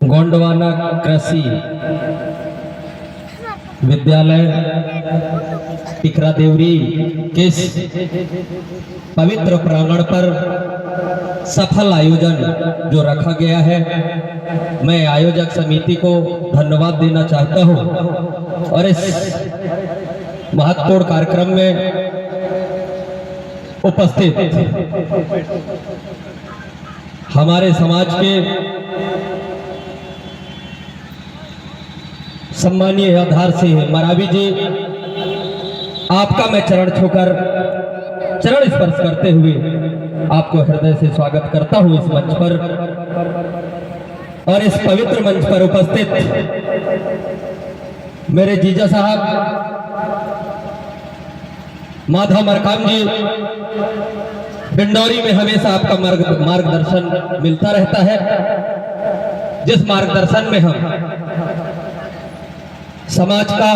गोंडवाना कृषि विद्यालय टिकरा देवरी के पवित्र प्रांगण पर सफल आयोजन जो रखा गया है, मैं आयोजक समिति को धन्यवाद देना चाहता हूं। और इस महत्वपूर्ण कार्यक्रम में उपस्थित हमारे समाज के सम्मानीय आधार से मरावी जी, आपका मैं चरण छूकर चरण स्पर्श करते हुए आपको हृदय से स्वागत करता हूं इस मंच पर। और इस पवित्र मंच पर उपस्थित मेरे जीजा साहब माधव मरकाम जी, डिंडौरी में हमेशा आपका मार्गदर्शन मिलता रहता है, जिस मार्गदर्शन में हम समाज का,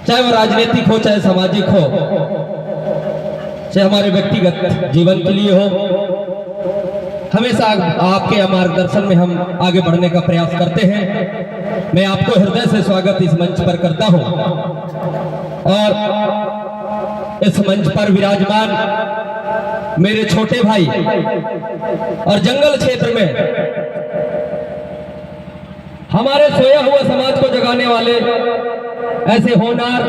चाहे वो राजनीतिक हो चाहे सामाजिक हो, चाहे हमारे व्यक्तिगत जीवन के लिए हो, हमेशा आपके मार्गदर्शन में हम आगे बढ़ने का प्रयास करते हैं। मैं आपको हृदय से स्वागत इस मंच पर करता हूं। और इस मंच पर विराजमान मेरे छोटे भाई और जंगल क्षेत्र में हमारे सोया हुआ समाज को जगाने वाले ऐसे होनहार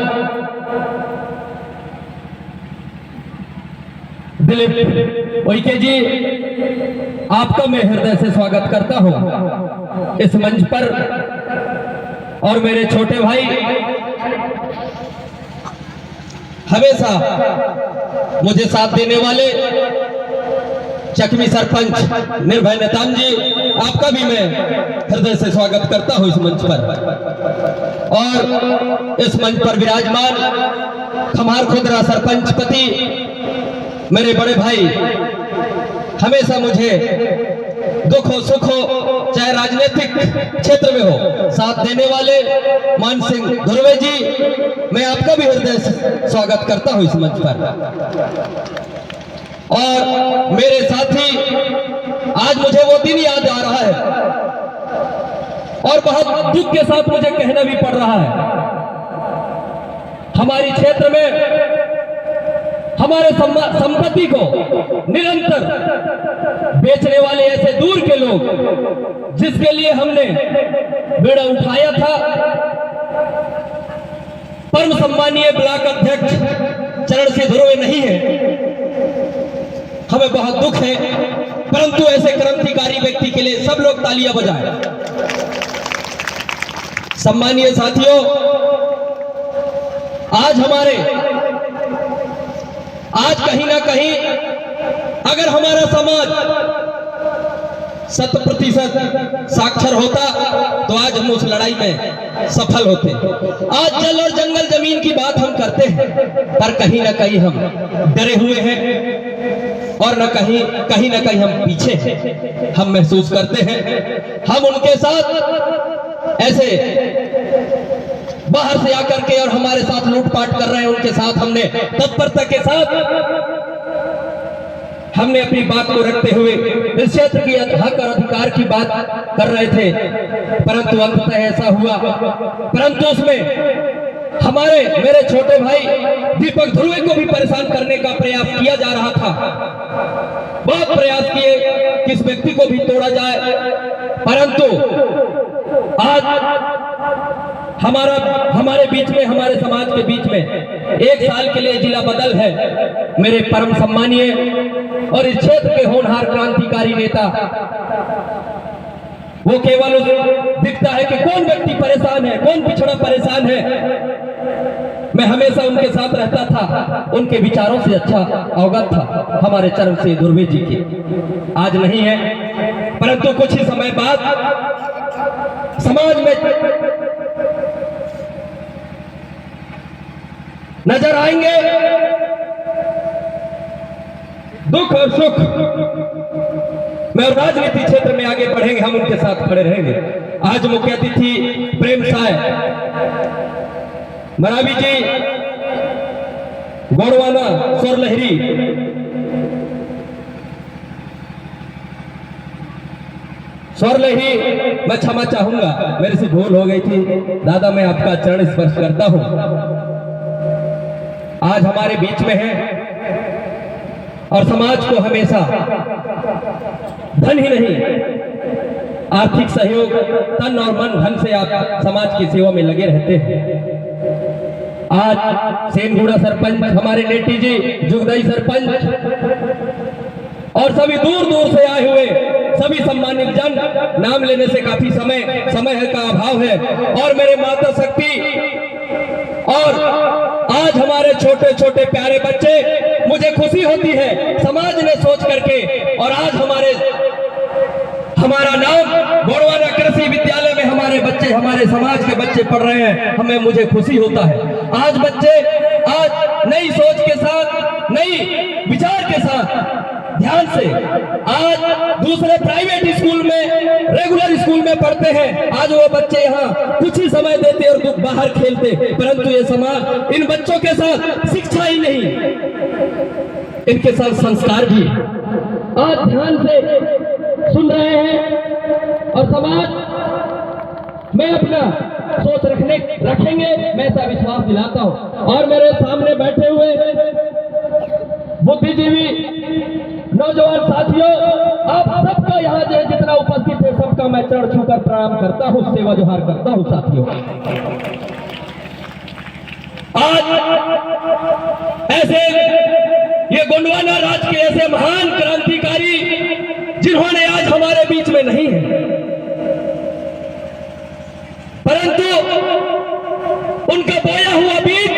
दिलीप उइके जी, आपका मैं हृदय से स्वागत करता हूं इस मंच पर। और मेरे छोटे भाई हमेशा मुझे साथ देने वाले चकमी सरपंच निर्भय नेताम जी, आपका भी मैं हृदय से स्वागत करता हूं इस मंच पर। और इस मंच पर विराजमान खमार खुदरा सरपंच पति मेरे बड़े भाई, हमेशा मुझे दुख हो सुख हो चाहे राजनीतिक क्षेत्र में हो, साथ देने वाले मान सिंह धुर्वे जी, मैं आपका भी हृदय से स्वागत करता हूं इस मंच पर। और मेरे साथी, आज मुझे वो दिन याद आ रहा है और बहुत दुख के साथ मुझे कहना भी पड़ रहा है। हमारी क्षेत्र में हमारे संपत्ति को निरंतर बेचने वाले ऐसे दूर के लोग, जिसके लिए हमने बेड़ा उठाया था, परम सम्मानीय ब्लॉक अध्यक्ष चरण सिंह धुर्वे नहीं है, हमें बहुत दुख है। परंतु ऐसे क्रांतिकारी व्यक्ति के लिए सब लोग तालियां बजाएं। सम्मानीय साथियों, आज कहीं ना कहीं अगर हमारा समाज 100% साक्षर होता तो आज हम उस लड़ाई में सफल होते। आज जल और जंगल जमीन की बात हम करते हैं, पर कहीं ना कहीं हम डरे हुए हैं और कहीं ना कहीं हम पीछे हैं। हम महसूस करते हैं हम उनके साथ ऐसे बाहर से आकर के और हमारे साथ लूटपाट कर रहे हैं, उनके साथ हमने तत्परता के साथ हमने अपनी बात को रखते हुए इस क्षेत्र की हक और अधिकार की बात कर रहे थे, परंतु अंततः ऐसा हुआ। परंतु उसमें हमारे मेरे छोटे भाई दीपक धुर्वे को भी परेशान करने का प्रयास किया जा रहा था। बहुत प्रयास किए कि इस व्यक्ति को भी तोड़ा जाए, परंतु आज हमारे बीच में, हमारे समाज के बीच में 1 साल के लिए जिला बदल है। मेरे परम सम्मानीय और इस क्षेत्र के होनहार क्रांतिकारी नेता, वो केवल दिखता है कि कौन व्यक्ति परेशान है, कौन पिछड़ा परेशान है। मैं हमेशा उनके साथ रहता था, उनके विचारों से अच्छा अवगत था हमारे चरण सिंह धुर्वे जी के। आज नहीं है, परंतु कुछ ही समय बाद समाज में नजर आएंगे दुख और सुख में, और राजनीति क्षेत्र में आगे बढ़ेंगे, हम उनके साथ खड़े रहेंगे। आज मुख्य अतिथि प्रेम साय मरावी जी, गोंडवाना स्वर लहरी स्वर ही मैं क्षमा चाहूंगा, मेरे से भूल हो गई थी। दादा मैं आपका चरण स्पर्श करता हूं। आज हमारे बीच में है और समाज को हमेशा धन ही नहीं, आर्थिक सहयोग, तन और मन धन से आप समाज की सेवा में लगे रहते हैं। आज सेनगुड़ा सरपंच, हमारे नेटी जी, जुगदई सरपंच और सभी दूर दूर से आए हुए सभी सम्मानित जन, नाम लेने से काफी समय का अभाव है, और मेरे माता शक्ति और आज हमारे छोटे छोटे प्यारे बच्चे, मुझे खुशी होती है समाज ने सोच करके, और आज हमारा नाम गोड़वाना कृषि विद्यालय में हमारे बच्चे, हमारे समाज के बच्चे पढ़ रहे हैं। मुझे खुशी होता है। आज बच्चे नई सोच के साथ, नई विचार के साथ ध्यान से आज दूसरे प्राइवेट स्कूल में, रेगुलर स्कूल में पढ़ते हैं। आज वो बच्चे यहाँ कुछ ही समय देते और बाहर खेलते, परंतु ये समाज इन बच्चों के साथ शिक्षा ही नहीं, इनके साथ संस्कार भी आज ध्यान से सुन रहे हैं, और समाज में अपना सोच रखेंगे, मैं ऐसा विश्वास दिलाता हूं। और मेरे सामने बैठे हुए बुद्धिजीवी नौजवान साथियों, आप सबका यहाँ जितना उपस्थित है, सबका मैं चरण छूकर प्रणाम करता हूँ, सेवा जोहार करता हूँ। साथियों, आज ऐसे ये गोंडवाना राज के ऐसे महान क्रांतिकारी जिन्होंने आज हमारे बीच में नहीं है, परंतु उनका बोया हुआ बीज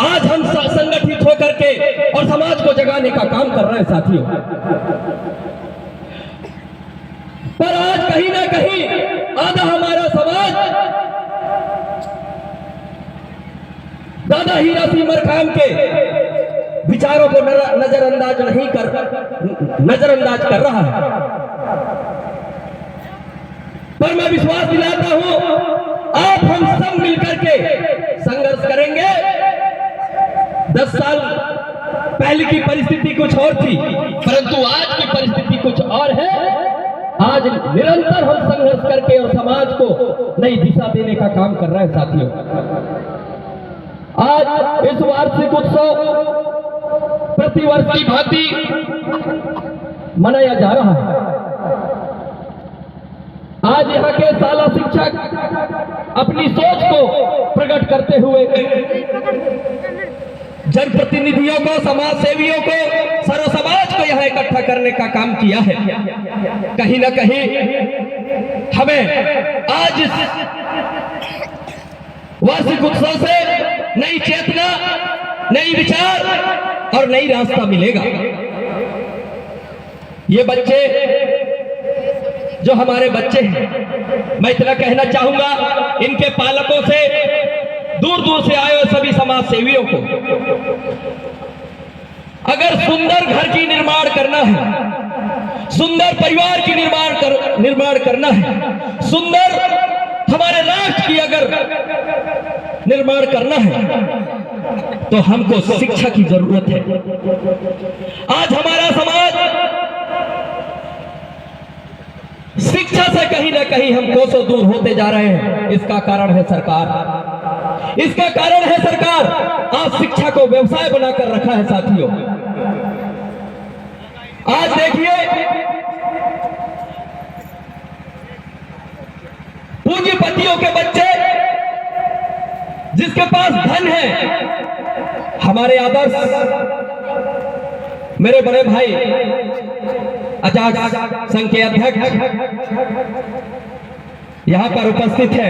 आज हम संगठित होकर के और समाज को जगाने का काम कर रहे हैं। साथियों, पर आज कहीं ना कहीं आधा हमारा समाज दादा हीरा सिंह मरकाम के विचारों को नजरअंदाज कर रहा है। पर मैं विश्वास दिलाता हूं, आप हम सब मिलकर के संघर्ष करेंगे। 10 साल पहले की परिस्थिति कुछ और थी, परंतु आज की परिस्थिति कुछ और है। आज निरंतर हम संघर्ष करके और समाज को नई दिशा देने का काम कर रहे हैं। साथियों, आज इस वार्षिक उत्सव प्रतिवर्ष की भांति मनाया जा रहा है। आज यहाँ के शाला शिक्षक अपनी सोच को प्रकट करते हुए जनप्रतिनिधियों को, समाज सेवियों को, सर्व समाज को यहाँ इकट्ठा करने का काम किया है। कहीं ना कहीं हमें आज वार्षिक उत्सव से नई चेतना, नई विचार और नई रास्ता मिलेगा। ये बच्चे जो हमारे बच्चे हैं, मैं इतना कहना चाहूंगा इनके पालकों से, दूर दूर से आए हुए सभी समाज सेवियों को, अगर सुंदर घर की निर्माण करना है, सुंदर परिवार की निर्माण करना है, सुंदर हमारे राष्ट्र की अगर निर्माण करना है, तो हमको शिक्षा की जरूरत है। आज हमारा समाज शिक्षा से कहीं ना कहीं हम कोसों दूर होते जा रहे हैं। इसका कारण है सरकार, इसका कारण है सरकार। आज शिक्षा को व्यवसाय बनाकर रखा है। साथियों, आज देखिए पूंजीपतियों के बच्चे, जिसके पास धन है, हमारे आदर्श मेरे बड़े भाई आजाद संघ के अध्यक्ष यहाँ पर उपस्थित है,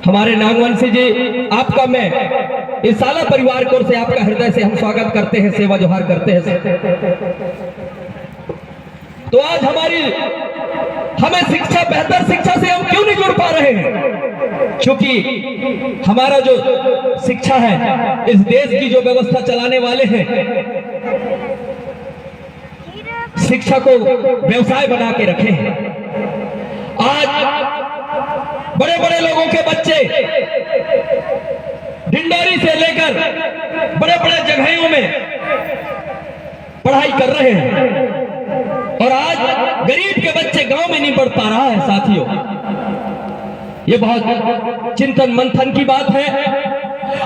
हमारे नागवंशी जी, आपका मैं इस शाला परिवार को से आपका हृदय से हम स्वागत करते हैं, सेवा जोहार करते हैं। तो आज हमें शिक्षा, बेहतर शिक्षा से हम क्यों नहीं जुड़ पा रहे हैं? क्योंकि हमारा जो शिक्षा है, इस देश की जो व्यवस्था चलाने वाले हैं, शिक्षा को व्यवसाय बना के रखे हैं। आज बड़े बड़े लोगों के बच्चे डिंडोरी से लेकर बड़े बड़े जगहों में पढ़ाई कर रहे हैं। और आज गरीब के बच्चे गांव में नहीं पढ़ पा रहा है साथियों। ये बहुत चिंतन मंथन की बात है।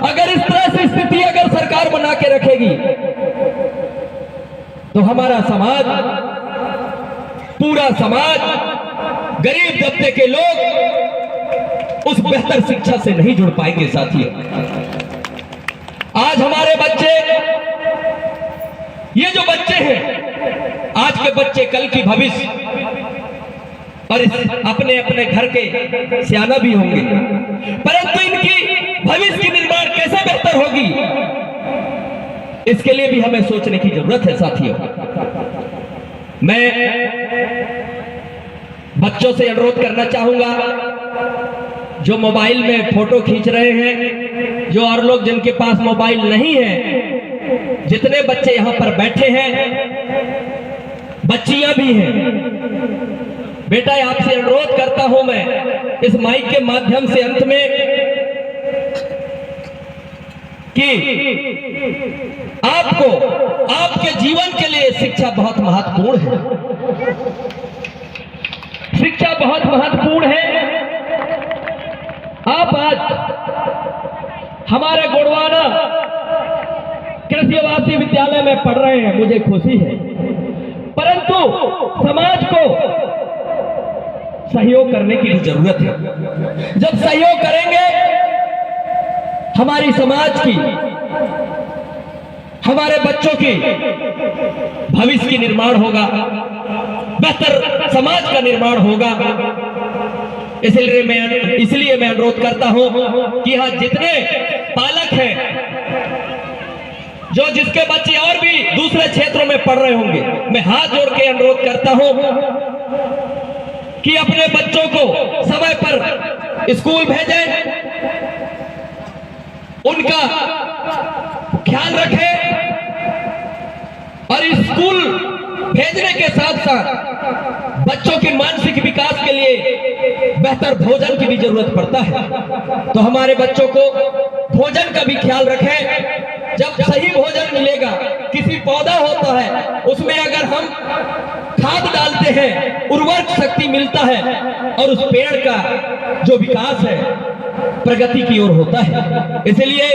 अगर इस तरह से स्थिति अगर सरकार बना के रखेगी तो हमारा समाज, पूरा समाज, गरीब तबके के लोग उस बेहतर शिक्षा से नहीं जुड़ पाएंगे साथियों। आज हमारे बच्चे, ये जो बच्चे हैं, आज के बच्चे कल की भविष्य और अपने अपने घर के सियाना भी होंगे, परंतु इनकी भविष्य की निर्माण कैसे बेहतर होगी, इसके लिए भी हमें सोचने की जरूरत है साथियों। मैं बच्चों से अनुरोध करना चाहूंगा, जो मोबाइल में फोटो खींच रहे हैं, जो और लोग जिनके पास मोबाइल नहीं है, जितने बच्चे यहां पर बैठे हैं, बच्चियां भी हैं, बेटा आपसे अनुरोध करता हूं मैं इस माइक के माध्यम से अंत में कि आपको आपके जीवन के लिए शिक्षा बहुत महत्वपूर्ण है। शिक्षा बहुत महत्वपूर्ण है। आप आज हमारे गोड़वाना कृषि आवासीय विद्यालय में पढ़ रहे हैं, मुझे खुशी है, परंतु समाज को सहयोग करने की जरूरत है। जब सहयोग करेंगे, हमारी समाज की, हमारे बच्चों की भविष्य की निर्माण होगा, बेहतर समाज का निर्माण होगा। इसलिए मैं अनुरोध करता हूं कि यहां जितने पालक हैं, जो जिसके बच्चे और भी दूसरे क्षेत्रों में पढ़ रहे होंगे, मैं हाथ जोड़ के अनुरोध करता हूं कि अपने बच्चों को समय पर स्कूल भेजें, उनका ख्याल रखें और स्कूल भेजने के साथ साथ बच्चों के मानसिक विकास के लिए बेहतर भोजन की भी जरूरत पड़ता है। तो हमारे बच्चों को भोजन का भी ख्याल रखें। जब सही भोजन मिलेगा, किसी पौधा होता है उसमें अगर हम खाद डालते हैं, उर्वरक शक्ति मिलता है और उस पेड़ का जो विकास है प्रगति की ओर होता है। इसलिए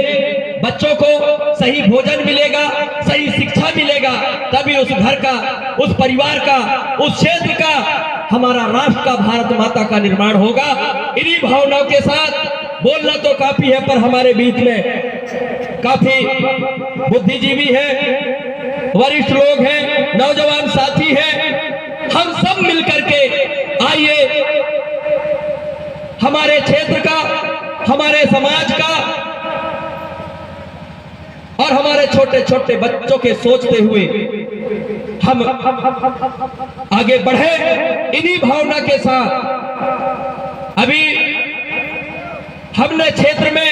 बच्चों को सही भोजन मिलेगा, सही शिक्षा मिलेगा, तभी उस घर का, उस परिवार का, उस क्षेत्र का, हमारा राष्ट्र का, भारत माता का निर्माण होगा। इन्हीं भावनाओं के साथ बोलना तो काफी है, पर हमारे बीच में काफी बुद्धिजीवी हैं, वरिष्ठ लोग हैं, नौजवान साथी हैं। हम सब मिलकर के आइए हमारे क्षेत्र का, हमारे समाज का और हमारे छोटे छोटे बच्चों के सोचते हुए हम आगे बढ़े। इन्हीं भावना के साथ अभी हमने क्षेत्र में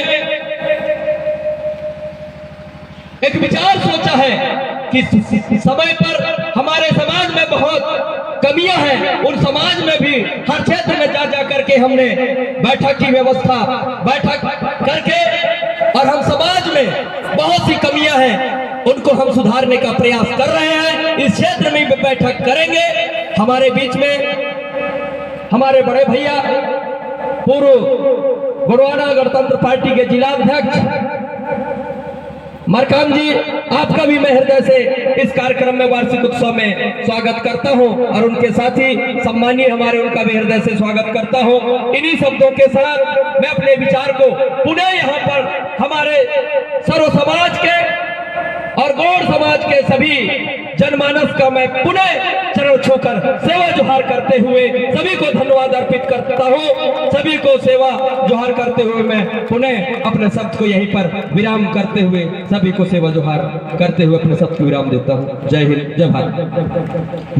एक विचार सोचा है कि समय पर हमारे समाज में बहुत कमियां हैं, उन समाज में भी हर क्षेत्र में जा करके हमने बैठक की व्यवस्था करके, और हम समाज में बहुत सी कमियां हैं उनको हम सुधारने का प्रयास कर रहे हैं। इस क्षेत्र में भी बैठक करेंगे। हमारे बीच में हमारे बड़े भैया पूर्व गोड़वाना गणतंत्र पार्टी के जिलाध्यक्ष मरकाम जी, आपका भी मैं हृदय से इस कार्यक्रम में वार्षिक उत्सव में स्वागत करता हूं और उनके साथ ही सम्मानीय हमारे, उनका भी हृदय से स्वागत करता हूं। इन्हीं शब्दों के साथ मैं अपने विचार को पुनः यहां पर हमारे सर्व समाज के और गौड़ समाज के सभी जनमानस का मैं पुनः चरण छूकर सेवा जोहार करते हुए सभी को धन्यवाद अर्पित करता हूं। सभी को सेवा जोहार करते हुए मैं पुनः अपने शब्द को यहीं पर विराम करते हुए सभी को सेवा जोहार करते हुए अपने शब्द को विराम देता हूं। जय हिंद, जय भारत।